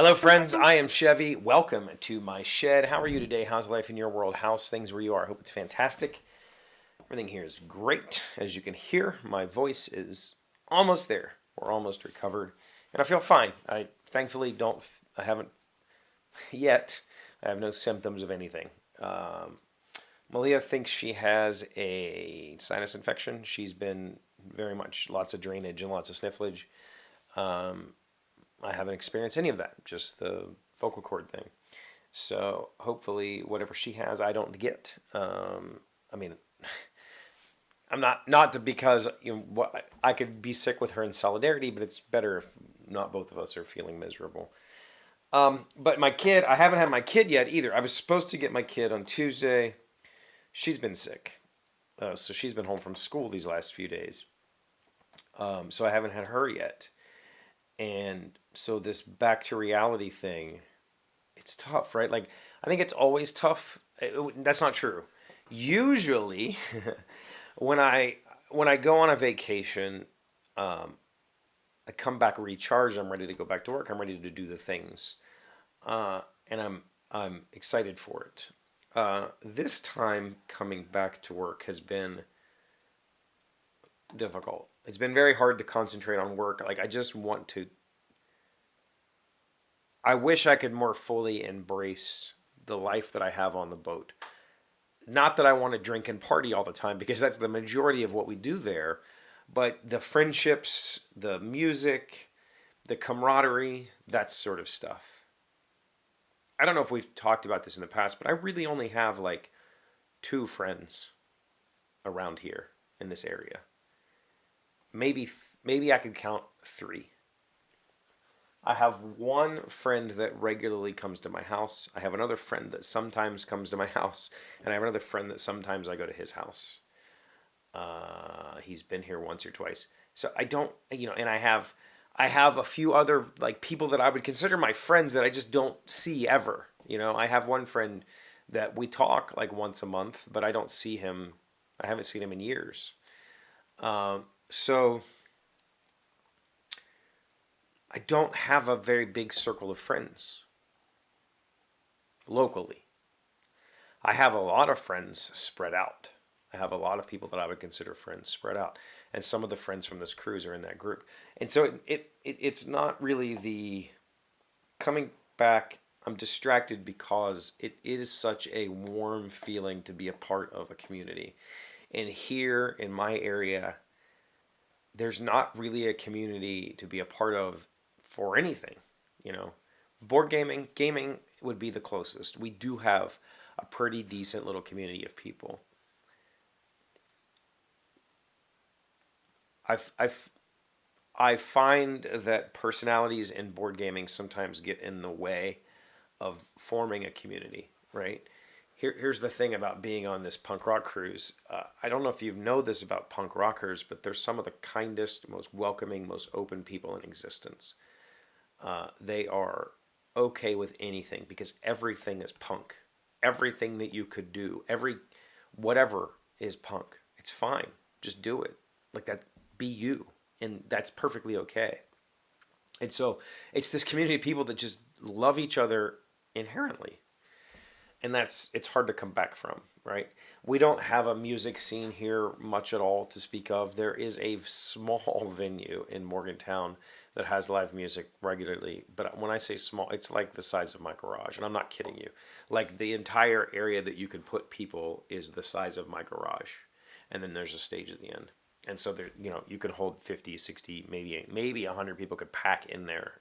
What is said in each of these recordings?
Hello, friends. I am Chevy. Welcome to my shed. How are you today? How's life in your world? How's things where you are? I hope it's fantastic. Everything here is great. As you can hear, my voice is almost there. We're almost recovered, and I feel fine. I thankfully don't. I haven't yet. I have no symptoms of anything. Malia thinks she has a sinus infection. She's been very much lots of drainage and lots of snifflage. I haven't experienced any of that, just the vocal cord thing. So hopefully, whatever she has, I don't get. I mean, I'm not to, because what I could be sick with her in solidarity, but it's better if not both of us are feeling miserable. But my kid, I haven't had my kid yet either. I was supposed to get my kid on Tuesday. She's been sick, so she's been home from school these last few days. So I haven't had her yet. And so this back to reality thing, it's tough, right? Like, I think it's always tough. That's not true. Usually, when I go on a vacation, I come back recharged. I'm ready to go back to work. I'm ready to do the things, and I'm excited for it. This time coming back to work has been difficult. It's been very hard to concentrate on work. Like, I just want to. I wish I could more fully embrace the life that I have on the boat. Not that I want to drink and party all the time, because that's the majority of what we do there, but the friendships, the music, the camaraderie, that sort of stuff. I don't know if we've talked about this in the past, but I really only have like 2 friends around here in this area. Maybe I could count 3. I have one friend that regularly comes to my house. I have another friend that sometimes comes to my house, and I have another friend that sometimes I go to his house. He's been here once or twice. So I don't, and I have a few other like people that I would consider my friends that I just don't see ever. I have one friend that we talk like once a month, but I don't see him. I haven't seen him in years. So I don't have a very big circle of friends locally. I have a lot of friends spread out. I have a lot of people that I would consider friends spread out. And some of the friends from this cruise are in that group. And so it's not really the coming back. I'm distracted because it is such a warm feeling to be a part of a community. And here in my area, there's not really a community to be a part of for anything. Board gaming would be the closest. We do have a pretty decent little community of people. I find that personalities in board gaming sometimes get in the way of forming a community, right? Here's the thing about being on this punk rock cruise. I don't know if you know this about punk rockers, but they're some of the kindest, most welcoming, most open people in existence. They are okay with anything because everything is punk. Everything that you could do, whatever is punk. It's fine. Just do it. Like that, be you. And that's perfectly okay. And so it's this community of people that just love each other inherently. And it's hard to come back from, right? We don't have a music scene here much at all to speak of. There is a small venue in Morgantown that has live music regularly. But when I say small, it's like the size of my garage. And I'm not kidding you. Like the entire area that you could put people is the size of my garage. And then there's a stage at the end. And so there, you could hold 50, 60, maybe 100 people could pack in there.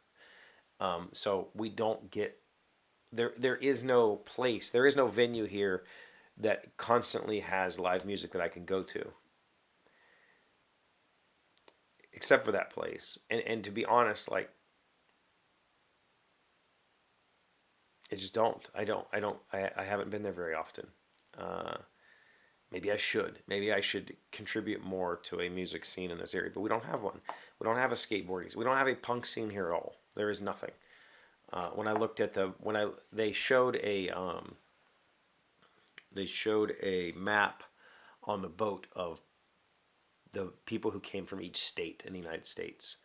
So we don't get there is no place, there is no venue here that constantly has live music that I can go to. Except for that place. And to be honest, like I just don't. I haven't been there very often. Maybe I should. Maybe I should contribute more to a music scene in this area, but we don't have one. We don't have a skateboarding. We don't have a punk scene here at all. There is nothing. When I looked at they showed a map on the boat of the people who came from each state in the United States.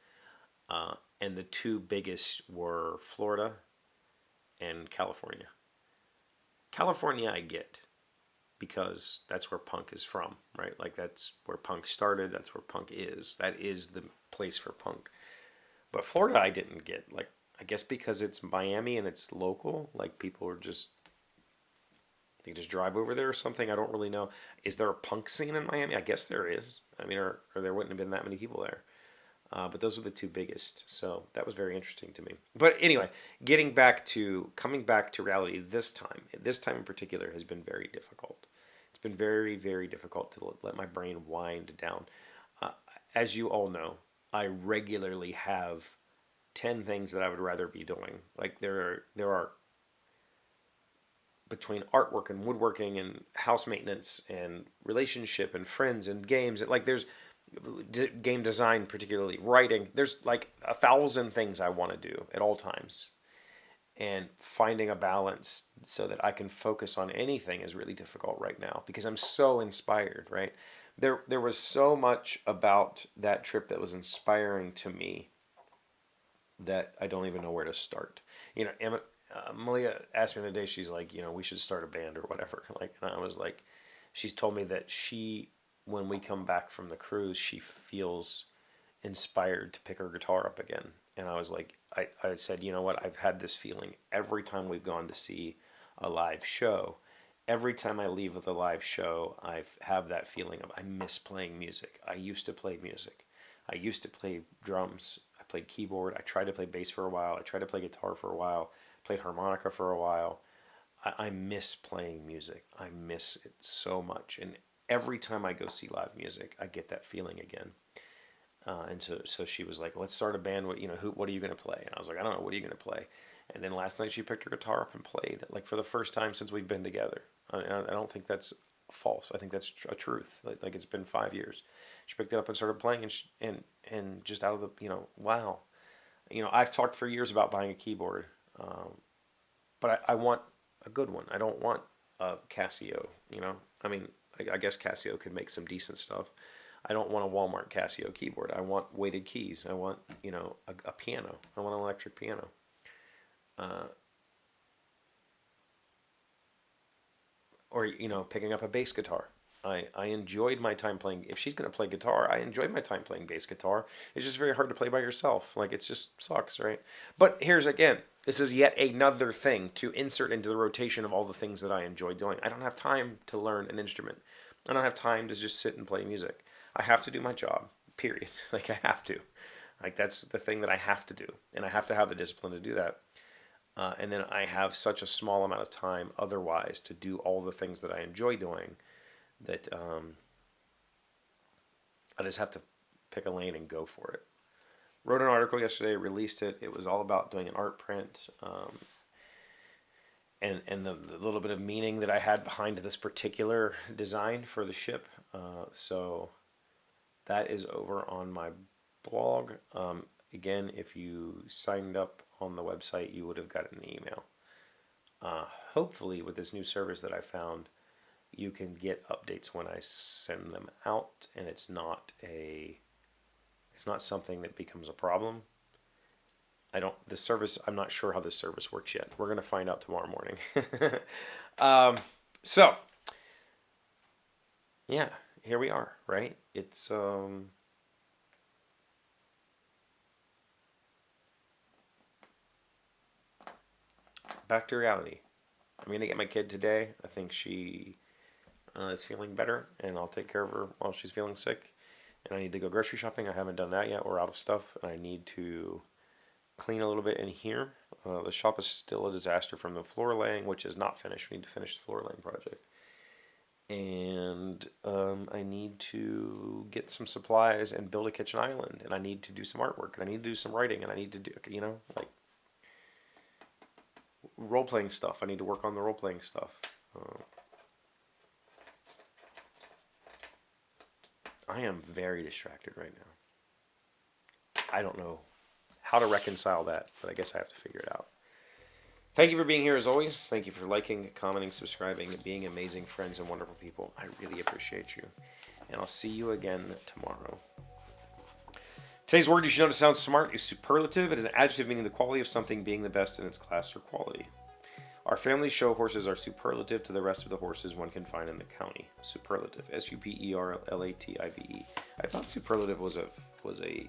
And the two biggest were Florida and California. California, I get because that's where punk is from, right? Like that's where punk started. That's where punk is. That is the place for punk. But Florida, I didn't get. Like, I guess because it's Miami and it's local. Like people are just they just drive over there or something. I don't really know. Is there a punk scene in Miami? I guess there is. I mean, or there wouldn't have been that many people there. But those are the two biggest. So that was very interesting to me. But anyway, coming back to reality this time in particular has been very difficult. It's been very, very difficult to let my brain wind down. Uh, as you all know, I regularly have 10 things that I would rather be doing. Like there are between artwork and woodworking and house maintenance and relationship and friends and games. Like there's game design, particularly writing. There's like 1,000 things I want to do at all times, and finding a balance so that I can focus on anything is really difficult right now because I'm so inspired. Right there was so much about that trip that was inspiring to me that I don't even know where to start. You know, Malia asked me the other day. She's like, we should start a band or whatever. Like, and I was like, she's told me that when we come back from the cruise, she feels inspired to pick her guitar up again. And I was like, I said, you know what? I've had this feeling every time we've gone to see a live show. Every time I leave with a live show, have that feeling of I miss playing music. I used to play music. I used to play drums. I played keyboard. I tried to play bass for a while. I tried to play guitar for a while. Played harmonica for a while. I miss playing music. I miss it so much. And every time I go see live music, I get that feeling again. And so she was like, "Let's start a band. What are you gonna play?" And I was like, "I don't know. What are you gonna play?" And then last night she picked her guitar up and played, like for the first time since we've been together. I don't think that's false. I think that's a truth. Like it's been 5 years. She picked it up and started playing, and just out of wow. I've talked for years about buying a keyboard, but I want a good one. I don't want a Casio. I mean, I guess Casio could make some decent stuff. I don't want a Walmart Casio keyboard. I want weighted keys. I want, a piano. I want an electric piano. Or, picking up a bass guitar. I enjoyed my time playing. If she's going to play guitar, I enjoyed my time playing bass guitar. It's just very hard to play by yourself. Like, it just sucks, right? But this is yet another thing to insert into the rotation of all the things that I enjoy doing. I don't have time to learn an instrument. I don't have time to just sit and play music. I have to do my job, period. Like, I have to. Like, that's the thing that I have to do. And I have to have the discipline to do that. And then I have such a small amount of time otherwise to do all the things that I enjoy doing that I just have to pick a lane and go for it. Wrote an article yesterday, released it. It was all about doing an art print and the little bit of meaning that I had behind this particular design for the ship. So that is over on my blog. Again, if you signed up on the website, you would have gotten an email. Hopefully, with this new service that I found, you can get updates when I send them out, and it's not something that becomes a problem. I'm not sure how this service works yet. We're going to find out tomorrow morning. So, yeah, here we are, right? It's, back to reality. I'm going to get my kid today. I think she is feeling better, and I'll take care of her while she's feeling sick. And I need to go grocery shopping. I haven't done that yet. We're out of stuff, and I need to clean a little bit in here. The shop is still a disaster from the floor laying, which is not finished. We need to finish the floor laying project. And I need to get some supplies and build a kitchen island. And I need to do some artwork. And I need to do some writing. And I need to do, like role-playing stuff. I need to work on the role-playing stuff. I am very distracted right now. I don't know how to reconcile that, but I guess I have to figure it out. Thank you for being here as always. Thank you for liking, commenting, subscribing, and being amazing friends and wonderful people. I really appreciate you. And I'll see you again tomorrow. Today's word you should know to sound smart is superlative. It is an adjective meaning the quality of something being the best in its class or quality. Our family show horses are superlative to the rest of the horses one can find in the county. Superlative. Superlative. I thought superlative was a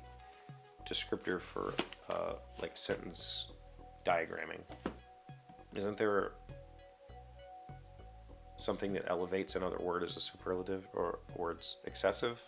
descriptor for like sentence diagramming. Isn't there something that elevates another word as a superlative or it's excessive?